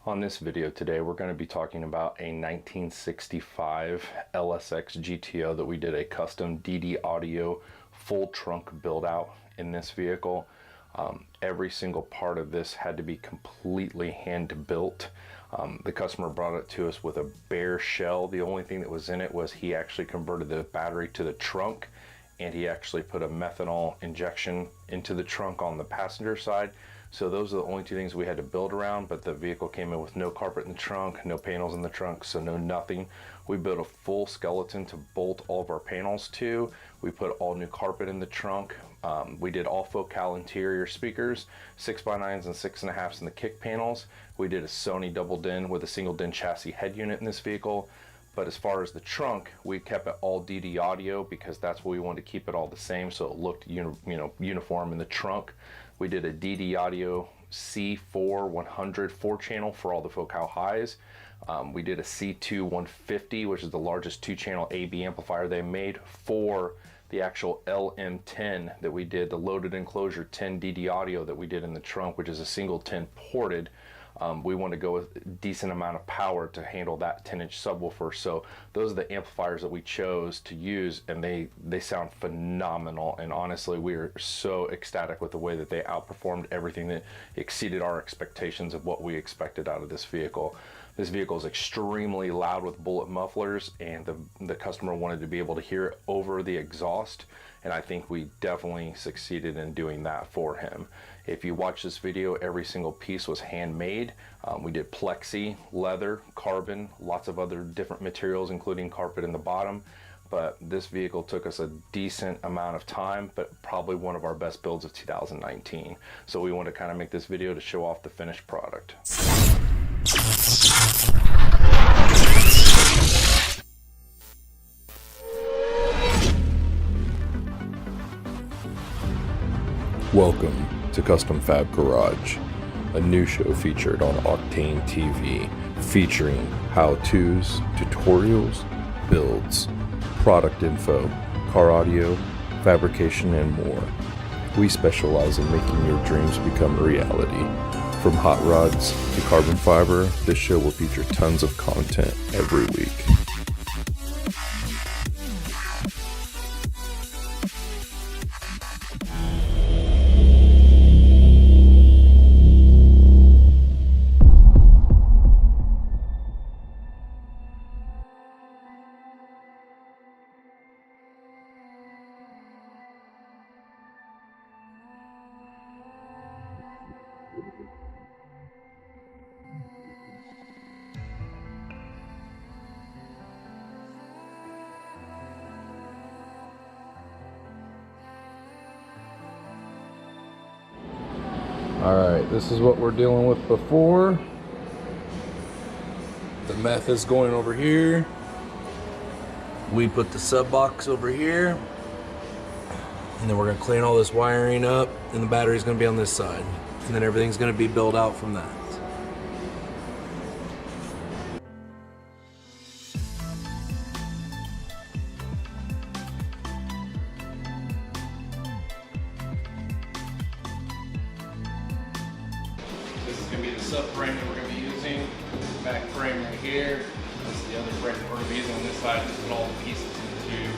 On this video today, we're going to be talking about a 1965 LSX GTO that we did a custom Ddaudio full trunk build out in this vehicle. Every single part of this had to be completely hand built. The customer brought it to us with a bare shell. The only thing that was in it was he actually converted the battery to the trunk, and he actually put a methanol injection into the trunk on the passenger side. So those are the only two things we had to build around, but the vehicle came in with no carpet in the trunk, no panels in the trunk, so no nothing. We built a full skeleton to bolt all of our panels to. We put all new carpet in the trunk. We did all focal interior speakers, 6x9s and 6.5s in the kick panels. We did a Sony double din with a single din chassis head unit in this vehicle. But as far as the trunk, we kept it all Ddaudio because that's what we wanted to keep it all the same, so it looked uniform in the trunk. We did a Ddaudio C4 100 4-channel for all the focal highs. We did a C2 150, which is the largest 2-channel AB amplifier they made for the actual LM10 that we did, the loaded enclosure 10 Ddaudio that we did in the trunk, which is a single 10 ported. We want to go with a decent amount of power to handle that 10-inch subwoofer. So those are the amplifiers that we chose to use, and they sound phenomenal. And honestly, we are so ecstatic with the way that they outperformed everything, that exceeded our expectations of what we expected out of this vehicle. This vehicle is extremely loud with bullet mufflers, and the customer wanted to be able to hear it over the exhaust, and I think we definitely succeeded in doing that for him. If you watch this video, every single piece was handmade. We did PLEXI, leather, carbon, lots of other different materials, including carpet in the bottom. But this vehicle took us a decent amount of time, but probably one of our best builds of 2019. So we want to kind of make this video to show off the finished product. Welcome to Custom Fab Garage, a new show featured on OCTANE TV, featuring how-tos, tutorials, builds, product info, car audio, fabrication, and more. We specialize in making your dreams become a reality. From hot rods to carbon fiber, this show will feature tons of content every week. Alright, this is what we're dealing with before. The meth is going over here. We put the sub box over here. And then we're going to clean all this wiring up, and the battery's going to be on this side. And then everything's going to be built out from that. This is going to be the subframe that we're going to be using. Back frame right here. This is the other frame that we're going to be using on this side to put all the pieces into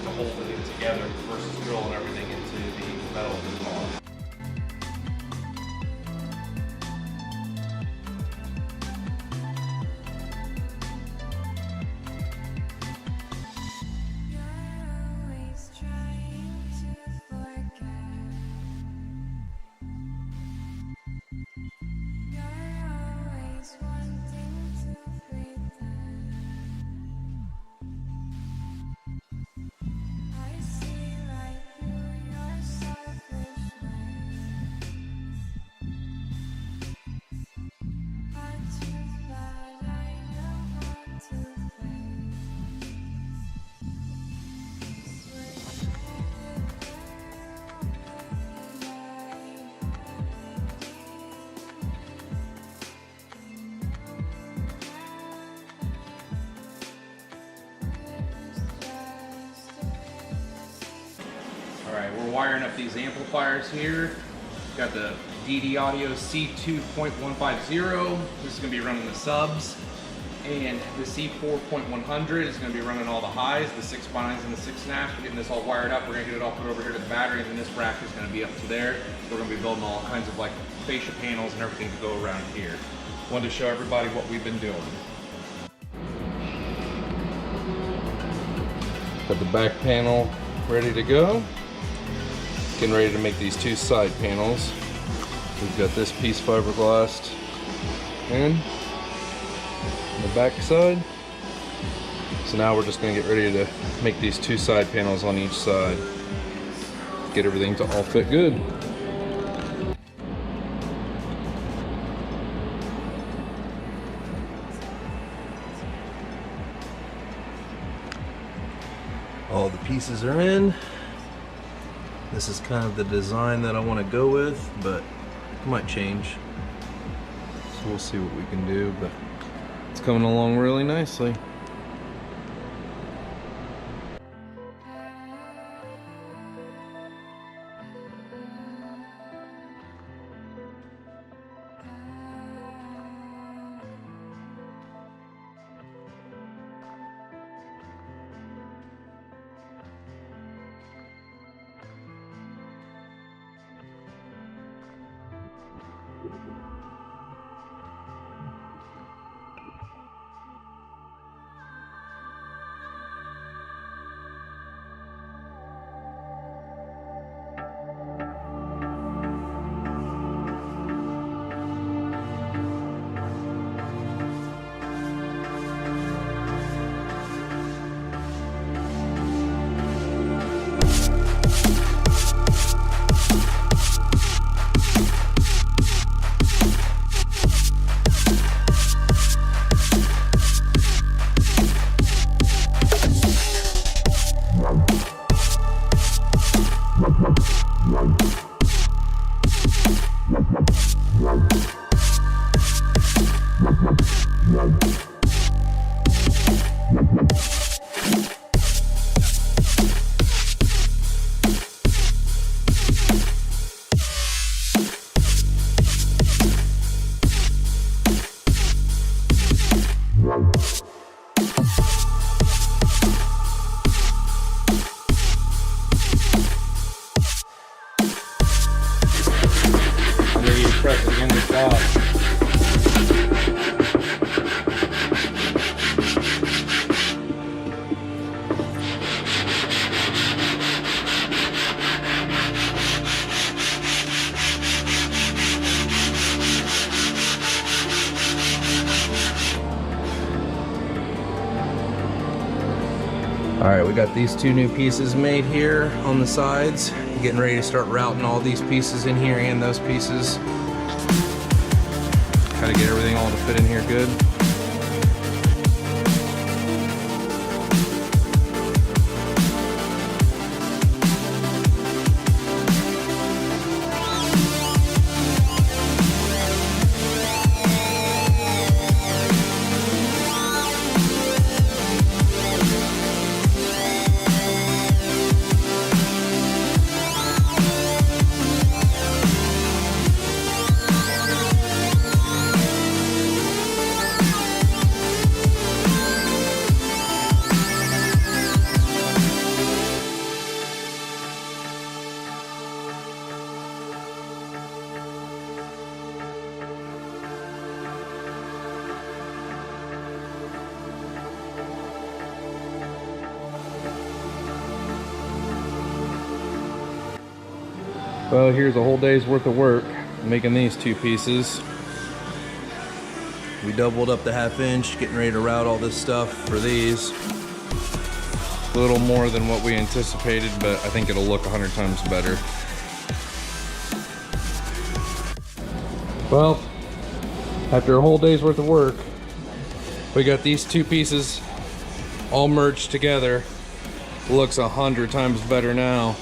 to hold it together versus drilling everything into the metal of the car. Alright, we're wiring up these amplifiers here. Got the Ddaudio C2.150. This is going to be running the subs. And the C4.100 is going to be running all the highs, the 6x9s and the 6 snaps. We're getting this all wired up. We're going to get it all put over here to the battery, and then this rack is going to be up to there. We're going to be building all kinds of like fascia panels and everything to go around here. Wanted to show everybody what we've been doing. Got the back panel ready to go. Getting ready to make these two side panels. We've got this piece fiberglassed in the back side. So now we're just going to get ready to make these two side panels on each side. Get everything to all fit good. All the pieces are in. This is kind of the design that I want to go with, but it might change. So we'll see what we can do, but it's coming along really nicely. Press it against the top. Alright, we got these two new pieces made here on the sides. Getting ready to start routing all these pieces in here and those pieces. Try to get everything all to fit in here good. Well, here's a whole day's worth of work making these two pieces. We doubled up the 1/2 inch, getting ready to route all this stuff for these. A little more than what we anticipated, but I think it'll look 100 times better. Well, after a whole day's worth of work, we got these two pieces all merged together. Looks 100 times better now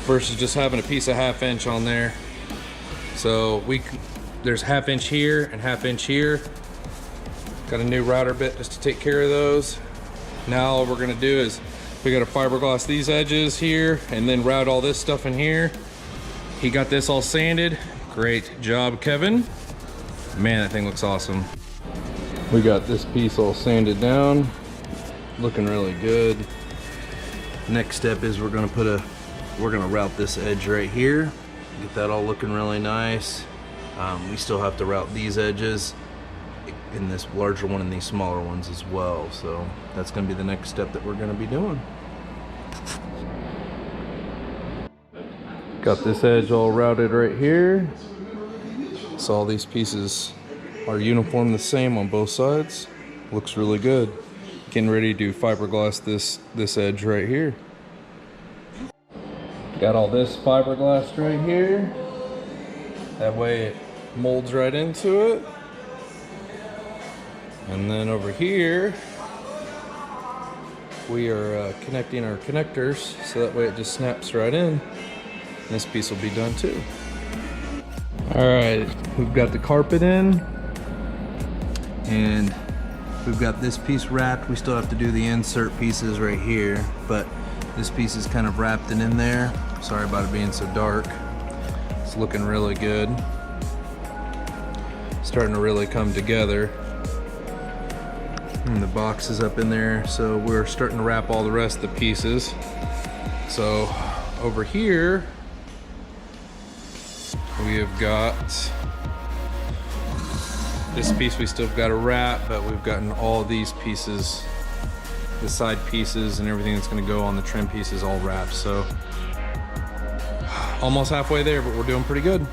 versus just having a piece of 1/2 inch on there. So there's 1/2 inch here and 1/2 inch here. Got a new router bit just to take care of those. Now all we're gonna do is we gotta fiberglass these edges here and then route all this stuff in here. he got this all sanded. Great job, Kevin. Man, that thing looks awesome. We got this piece all sanded down, looking really good. Next step is we're gonna route this edge right here. Get that all looking really nice. We still have to route these edges in this larger one and these smaller ones as well. So that's gonna be the next step that we're gonna be doing. Got this edge all routed right here. So all these pieces are uniform the same on both sides. Looks really good. Getting ready to fiberglass this edge right here. Got all this fiberglass right here. That way it molds right into it. And then over here, we are connecting our connectors so that way it just snaps right in. And this piece will be done too. All right, we've got the carpet in and we've got this piece wrapped. We still have to do the insert pieces right here, but this piece is kind of wrapped and in there. Sorry about it being so dark. It's looking really good. Starting to really come together. And the box is up in there, so we're starting to wrap all the rest of the pieces. So over here, we have got this piece we still got to wrap, but we've gotten all these pieces, the side pieces and everything that's going to go on the trim pieces all wrapped. So almost halfway there, but we're doing pretty good.